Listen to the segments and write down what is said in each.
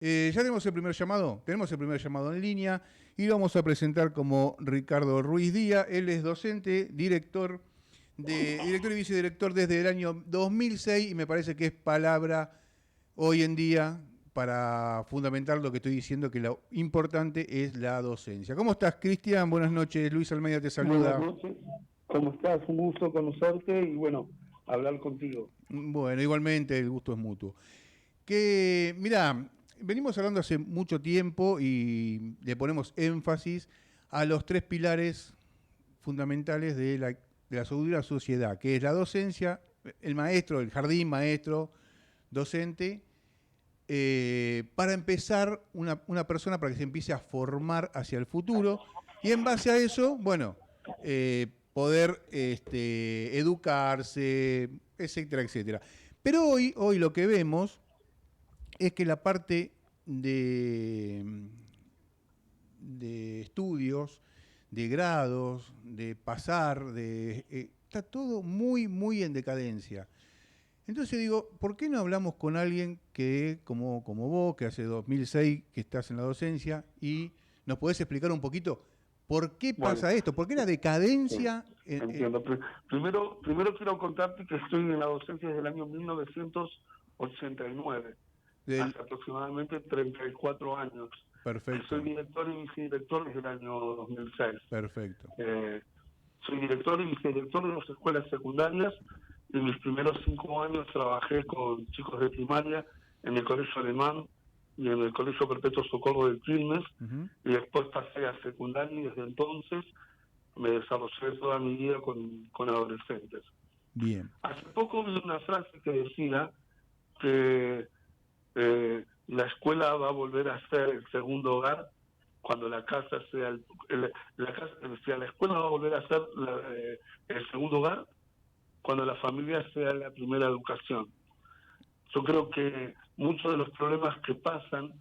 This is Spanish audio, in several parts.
Ya tenemos el primer llamado en línea y lo vamos a presentar como Ricardo Ruiz Díaz. Él es docente, director y vicedirector desde el año 2006 y me parece que es palabra hoy en día para fundamentar lo que estoy diciendo, que lo importante es la docencia. ¿Cómo estás, Cristian? Buenas noches, Luis Almeida te Buenas saluda. noches, ¿cómo estás? Un gusto conocerte y bueno, hablar contigo. Bueno, igualmente el gusto es mutuo. Que, mirá, venimos hablando hace mucho tiempo y le ponemos énfasis a los tres pilares fundamentales de la sociedad, que es la docencia, el maestro, el jardín maestro, docente, para empezar una persona para que se empiece a formar hacia el futuro y en base a eso, bueno, poder educarse, etcétera, etcétera. Pero hoy lo que vemos es que la parte de estudios, de grados, de pasar, está todo muy, muy en decadencia. Entonces digo, ¿por qué no hablamos con alguien que, como vos, que hace 2006 que estás en la docencia, y nos podés explicar un poquito por qué Bueno, pasa esto? ¿Por qué la sí, decadencia? entiendo. Primero quiero contarte que estoy en la docencia desde el año 1989, Del, hace aproximadamente 34 años. Soy perfecto, director y vicedirector desde el año 2006. perfecto. Eh, Soy director y vicedirector de las escuelas secundarias y en mis primeros 5 años trabajé con chicos de primaria en el Colegio Alemán y en el Colegio Perpetuo Socorro de Quilmes, Ujú. y después pasé a secundaria y desde entonces me desarrollé toda mi vida con adolescentes. Bien. Hace poco vi una frase que decía que la escuela va a volver a ser el segundo hogar cuando la casa sea la casa, o sea, la escuela va a volver a ser el segundo hogar cuando la familia sea la primera educación. Yo creo que muchos de los problemas que pasan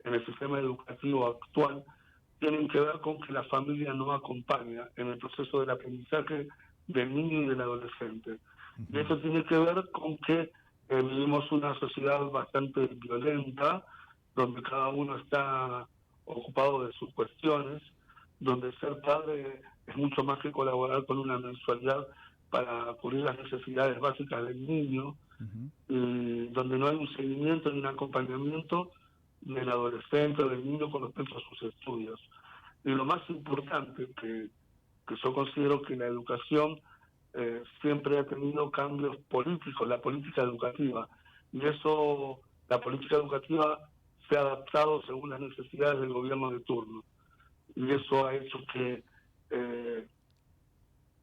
en el sistema educativo actual tienen que ver con que la familia no acompaña en el proceso del aprendizaje del niño y del adolescente. Y Ujú. eso tiene que ver con que vivimos una sociedad bastante violenta, donde cada uno está ocupado de sus cuestiones, donde ser padre es mucho más que colaborar con una mensualidad para cubrir las necesidades básicas del niño, Ujú. donde no hay un seguimiento ni un acompañamiento del adolescente o del niño con respecto a sus estudios. Y lo más importante, que yo considero que la educación siempre ha tenido cambios políticos, la política educativa, y eso, la política educativa se ha adaptado según las necesidades del gobierno de turno, y eso ha hecho que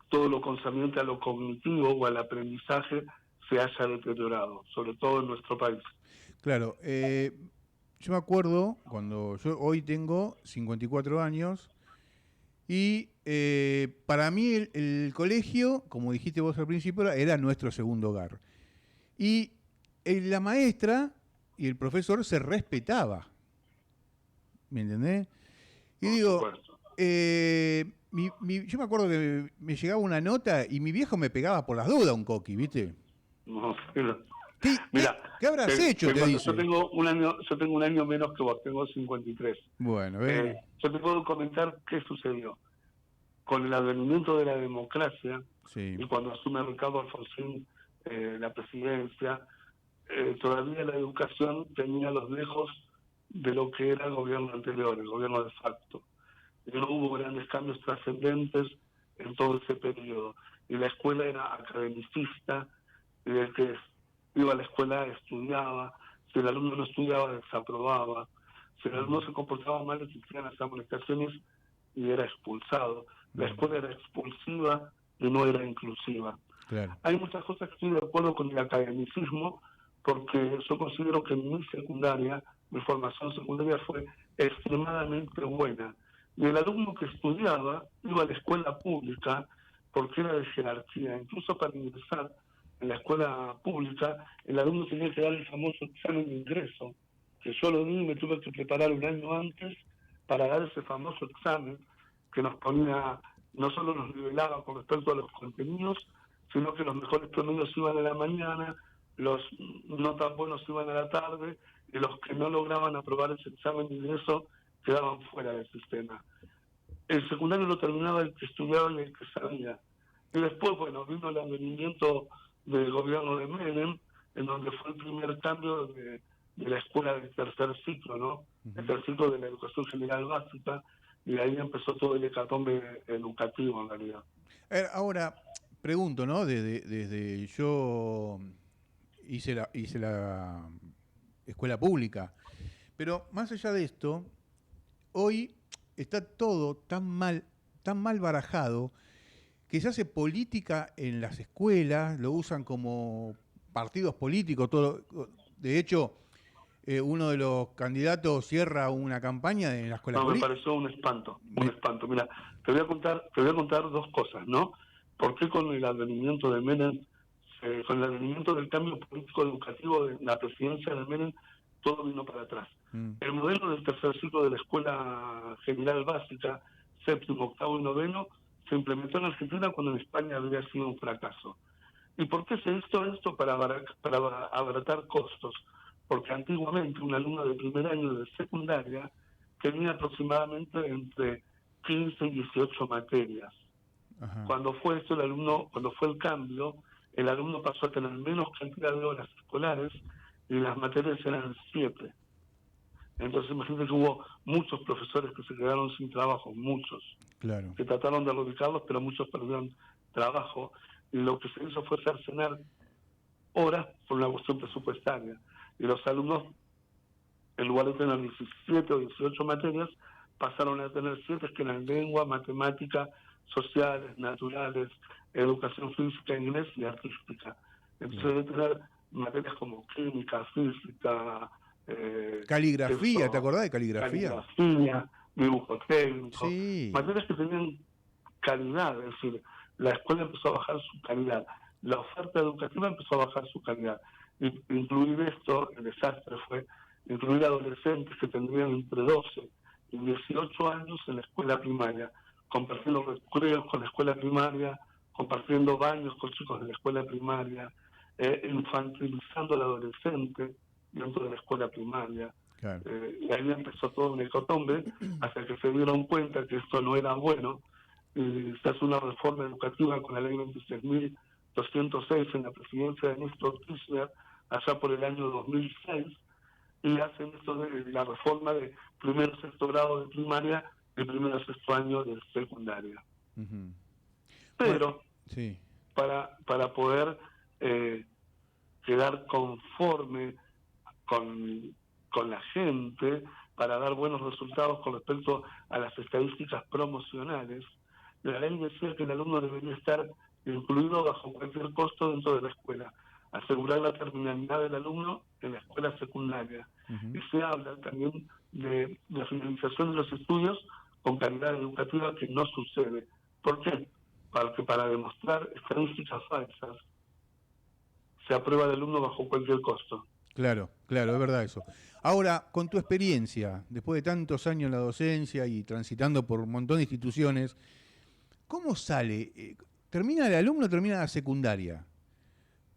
todo lo concerniente a lo cognitivo o al aprendizaje se haya deteriorado, sobre todo en nuestro país. Claro, yo me acuerdo cuando yo hoy tengo 54 años y para mí el colegio, como dijiste vos al principio, era nuestro segundo hogar. Y la maestra y el profesor se respetaba, ¿me entendés? Y Por digo, supuesto. yo me acuerdo que me llegaba una nota y mi viejo me pegaba por las dudas un coqui, ¿viste? No, mira, ¿Qué habrás hecho? Te yo dice. tengo un año menos que vos, tengo 53. Bueno, ¿ves? Yo te puedo comentar qué sucedió. Con el advenimiento de la democracia Sí. y cuando asume Ricardo Alfonsín la presidencia, todavía la educación tenía los lejos de lo que era el gobierno anterior, el gobierno de facto. Y no hubo grandes cambios trascendentes en todo ese periodo. Y la escuela era academicista, y el que iba a la escuela estudiaba, si el alumno no estudiaba desaprobaba, si el alumno se comportaba mal existían las amonestaciones y era expulsado. La Mm, escuela era expulsiva y no era inclusiva. claro. Hay muchas cosas que estoy de acuerdo con el academicismo, porque yo considero que mi formación secundaria fue extremadamente buena. Y el alumno que estudiaba iba a la escuela pública porque era de jerarquía. Incluso para ingresar en la escuela pública, el alumno tenía que dar el famoso examen de ingreso, que yo lo di y me tuve que preparar un año antes para dar ese famoso examen que nos ponía, no solo nos nivelaba con respecto a los contenidos, sino que los mejores promedios iban a la mañana, los no tan buenos iban a la tarde, y los que no lograban aprobar ese examen de ingreso quedaban fuera del sistema. El secundario lo terminaba el que estudiaba y el que sabía. Y después, bueno, vino el advenimiento del gobierno de Menem, en donde fue el primer cambio de la escuela del tercer ciclo, ¿no? El tercer ciclo de la educación general básica, y ahí empezó todo el hecatombe educativo, en realidad. Ahora, pregunto, ¿no? Desde yo hice la escuela pública, pero más allá de esto, hoy está todo tan mal barajado, que se hace política en las escuelas, lo usan como partidos políticos. De hecho, uno de los candidatos cierra una campaña en la escuela No, me política. pareció un espanto. Mira, te voy a contar dos cosas, ¿no? ¿Por qué con el advenimiento de Menem, con el advenimiento del cambio político educativo de la presidencia de Menem, todo vino para atrás? El modelo del tercer ciclo de la escuela general básica, séptimo, octavo y noveno, se implementó en Argentina cuando en España había sido un fracaso. ¿Y por qué se hizo esto? Para abaratar costos. Porque antiguamente un alumno de primer año de secundaria tenía aproximadamente entre 15 y 18 materias. Ajá. Cuando fue el cambio, el alumno pasó a tener menos cantidad de horas escolares y las materias eran 7. Entonces imagínate que hubo muchos profesores que se quedaron sin trabajo, muchos. Claro. Se trataron de reubicarlos, pero muchos perdieron trabajo, y lo que se hizo fue cercenar horas por una cuestión presupuestaria. Y los alumnos, en lugar de tener 17 o 18 materias, pasaron a tener 7, que eran lengua, matemática, sociales, naturales, educación física, inglés y artística. Entonces debe tener materias como química, física, caligrafía, ¿te acordás de caligrafía? Caligrafía, dibujo técnico, Sí. materias que tenían calidad, es decir, la escuela empezó a bajar su calidad, la oferta educativa empezó a bajar su calidad. Y incluir esto, el desastre fue incluir adolescentes que tendrían entre 12 y 18 años en la escuela primaria, compartiendo recreos con la escuela primaria, compartiendo baños con chicos de la escuela primaria, infantilizando al adolescente dentro de la escuela primaria. Claro. Y ahí empezó todo un hecatombe, hasta que se dieron cuenta que esto no era bueno. Se hace una reforma educativa con la ley 26.206 en la presidencia de Néstor Kirchner, allá por el año 2006, y hacen esto de la reforma de primero a sexto grado de primaria y primero a sexto año de secundaria. Uh-huh. Pero bueno, sí. para poder quedar conforme con la gente, para dar buenos resultados con respecto a las estadísticas promocionales, la ley decía que el alumno debería estar incluido bajo cualquier costo dentro de la escuela, asegurar la terminalidad del alumno en la escuela secundaria. Uh-huh. Y se habla también de la finalización de los estudios con calidad educativa, que no sucede. ¿Por qué? Porque para demostrar estadísticas falsas se aprueba el alumno bajo cualquier costo. Claro, es verdad eso. Ahora, con tu experiencia, después de tantos años en la docencia y transitando por un montón de instituciones, ¿cómo sale? ¿Termina el alumno o termina la secundaria?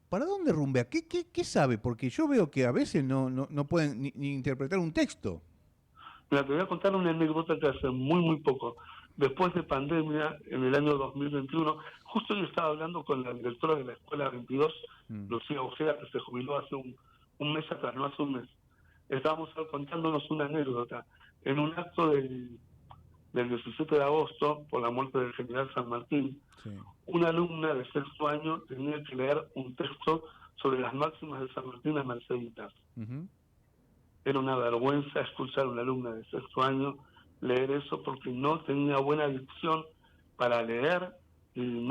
¿Para dónde rumbea? ¿Qué sabe? Porque yo veo que a veces no pueden ni interpretar un texto. Mira, te voy a contar una anécdota que hace muy poco. Después de pandemia, en el año 2021, justo yo estaba hablando con la directora de la Escuela 22, Lucía Ojeda, que se jubiló hace un mes atrás, no hace un mes. Estábamos contándonos una anécdota. En un acto del 17 de agosto, por la muerte del general San Martín, sí, una alumna de sexto año tenía que leer un texto sobre las máximas de San Martín a Merceditas. Uh-huh. Era una vergüenza escuchar a una alumna de sexto año leer eso, porque no tenía buena dicción para leer, y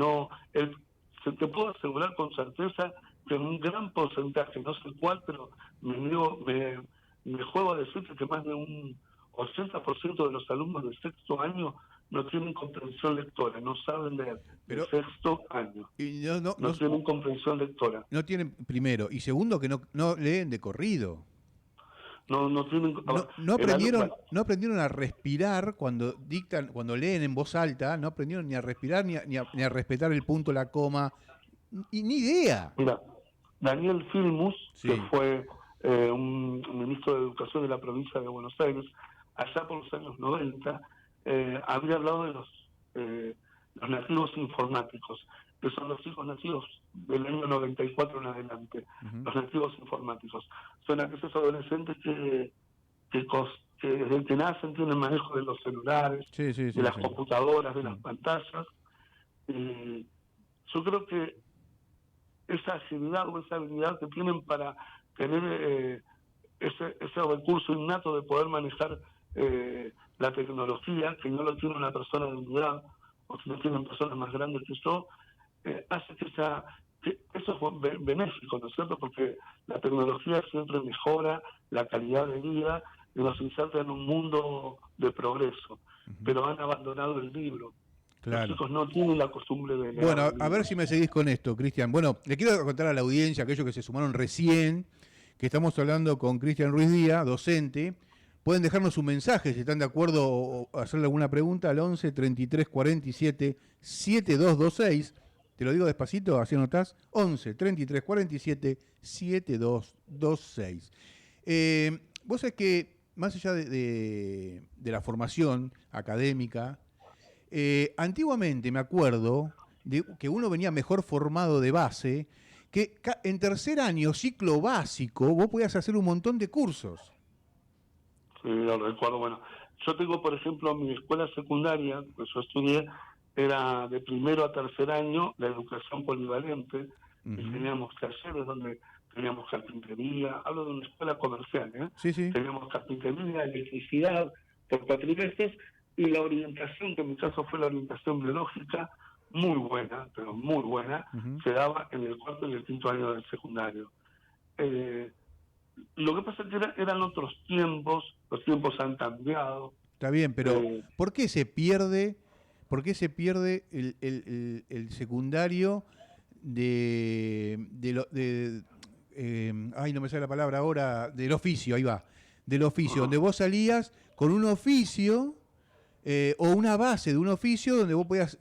te puedo asegurar con certeza que en un gran porcentaje, no sé cuál, pero me juego a decirte que más de un 80% de los alumnos de sexto año no tienen comprensión lectora, no saben leer. Pero, de sexto año. Y no tienen comprensión lectora. No tienen, primero. Y segundo, que no leen de corrido. No tienen. No aprendieron a respirar cuando dictan, cuando leen en voz alta, no aprendieron ni a respirar ni a respetar el punto, la coma, ni idea. Mira, Daniel Filmus, sí, que fue un ministro de Educación de la provincia de Buenos Aires, allá por los años 90, había hablado de los nativos informáticos, que son los hijos nacidos del año 94 en adelante, los nativos informáticos. Son aquellos adolescentes que desde que nacen tienen manejo de los celulares, de las computadoras, de las pantallas. Yo creo que esa agilidad o esa habilidad que tienen para tener ese recurso innato de poder manejar la tecnología, que no lo tiene una persona de mi edad, o que no tienen personas más grandes que yo, hace que eso es benéfico, ¿no es cierto? Porque la tecnología siempre mejora la calidad de vida y nos inserta en un mundo de progreso, pero han abandonado el libro. Claro. Los chicos no tienen la costumbre de leer. Bueno, a ver si me seguís con esto, Cristian. Bueno, le quiero contar a la audiencia, aquellos que se sumaron recién, que estamos hablando con Cristian Ruiz Díaz, docente. Pueden dejarnos un mensaje si están de acuerdo o hacerle alguna pregunta al 11 33 47 7226. Te lo digo despacito, así anotás. 11 33 47 7226. Vos sabés que, más allá de la formación académica, antiguamente me acuerdo de que uno venía mejor formado de base, que en tercer año, ciclo básico, vos podías hacer un montón de cursos. Sí, lo recuerdo. Bueno, yo tengo, por ejemplo, mi escuela secundaria, pues yo estudié, era de primero a tercer año, la educación polivalente, y teníamos talleres donde teníamos carpintería, hablo de una escuela comercial, ¿eh? Sí, sí. Teníamos carpintería, electricidad, por cuatrimestres, y la orientación, que en mi caso fue la orientación biológica, muy buena, pero muy buena, se daba en el cuarto y el quinto año del secundario. Lo que pasa es que eran otros tiempos, los tiempos han cambiado. Está bien, pero ¿por qué se pierde el secundario ay, no me sale la palabra ahora, del oficio, ahí va, del oficio, donde vos salías con un oficio o una base de un oficio donde vos podías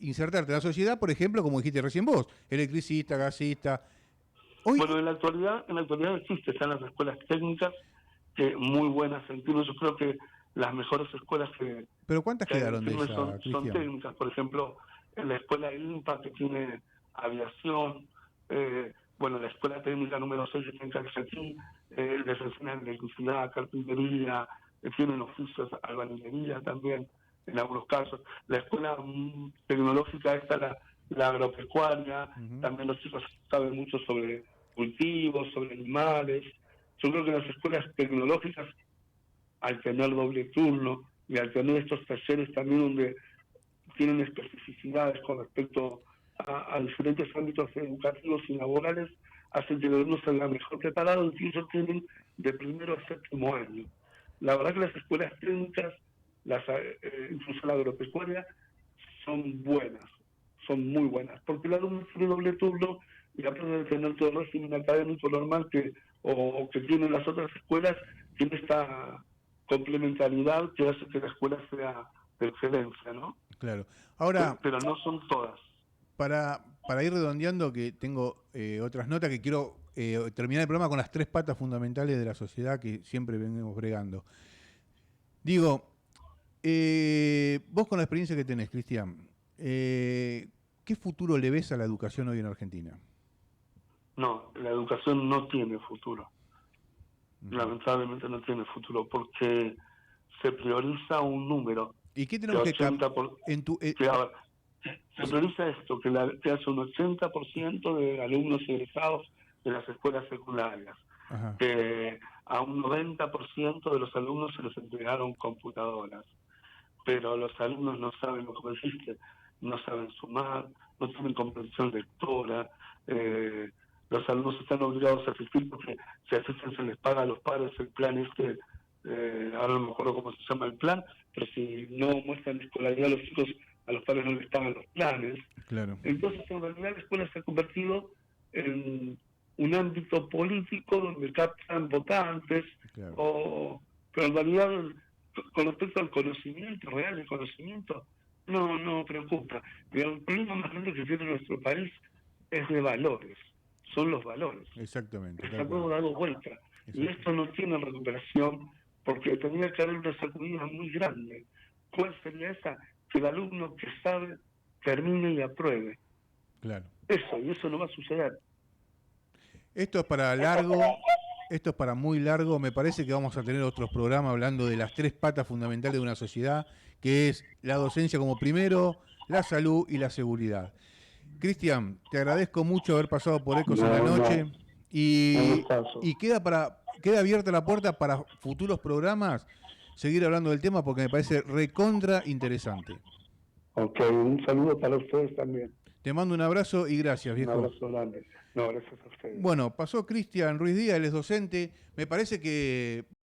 insertarte en la sociedad, por ejemplo, como dijiste recién vos, electricista, gasista. Hoy... Bueno, en la actualidad existe, están las escuelas técnicas, que muy buenas sentido. Yo creo que las mejores escuelas que... ¿Pero cuántas quedaron de esas, son técnicas? Por ejemplo, en la escuela IMPA, que tiene aviación, bueno, la escuela técnica número 6 que tiene Calcetín, les enseñan electricidad, carpintería, tienen oficios, albañilería también, en algunos casos. La escuela tecnológica está la agropecuaria, también los chicos saben mucho sobre cultivos, sobre animales. Yo creo que las escuelas tecnológicas, al tener doble turno y al tener estos talleres también donde tienen especificidades con respecto a diferentes ámbitos educativos y laborales, hacen que los alumnos salgan mejor preparados y ellos tienen de primero a séptimo año. La verdad que las escuelas técnicas, incluso la agropecuaria, son buenas, son muy buenas, porque el alumno tiene doble turno y aprende a tener todo el régimen académico normal que tienen las otras escuelas, tiene esta complementariedad que hace que la escuela sea de excelencia, ¿no? Claro. Ahora, pero no son todas. Para ir redondeando, que tengo otras notas, que quiero terminar el programa con las 3 patas fundamentales de la sociedad que siempre venimos bregando. Digo, vos con la experiencia que tenés, Cristian, ¿qué futuro le ves a la educación hoy en Argentina? No, la educación no tiene futuro. Lamentablemente no tiene futuro, porque se prioriza un número. ¿Y qué tenemos que cambiar? Se prioriza esto, que hace un 80% de alumnos egresados de las escuelas secundarias. A un 90% de los alumnos se les entregaron computadoras, pero los alumnos no saben lo que existe, no saben sumar, no tienen comprensión lectora. Los alumnos están obligados a asistir porque si asisten se les paga a los padres el plan ahora no me acuerdo cómo se llama el plan, pero si no muestran escolaridad a los chicos, a los padres no les pagan los planes. Claro. Entonces, en realidad, la escuela se ha convertido en un ámbito político donde captan votantes, pero en realidad, con respecto al conocimiento real, el conocimiento no preocupa. El problema más grande que tiene nuestro país es de valores. son los valores. Exactamente. Está todo dado vuelta. Y esto no tiene recuperación porque tendría que haber una sacudida muy grande. ¿Cuál sería esa? Que el alumno que sabe termine y apruebe. Claro. Eso, y eso no va a suceder. Esto es para largo, esto es para muy largo. Me parece que vamos a tener otros programas hablando de las tres patas fundamentales de una sociedad, que es la docencia como primero, la salud y la seguridad. Cristian, te agradezco mucho haber pasado por Ecos en la noche y queda abierta la puerta para futuros programas seguir hablando del tema porque me parece recontra interesante. Ok, un saludo para ustedes también. Te mando un abrazo y gracias, viejo. Un abrazo grande. No, gracias a ustedes. Bueno, pasó Cristian Ruiz Díaz, él es docente. Me parece que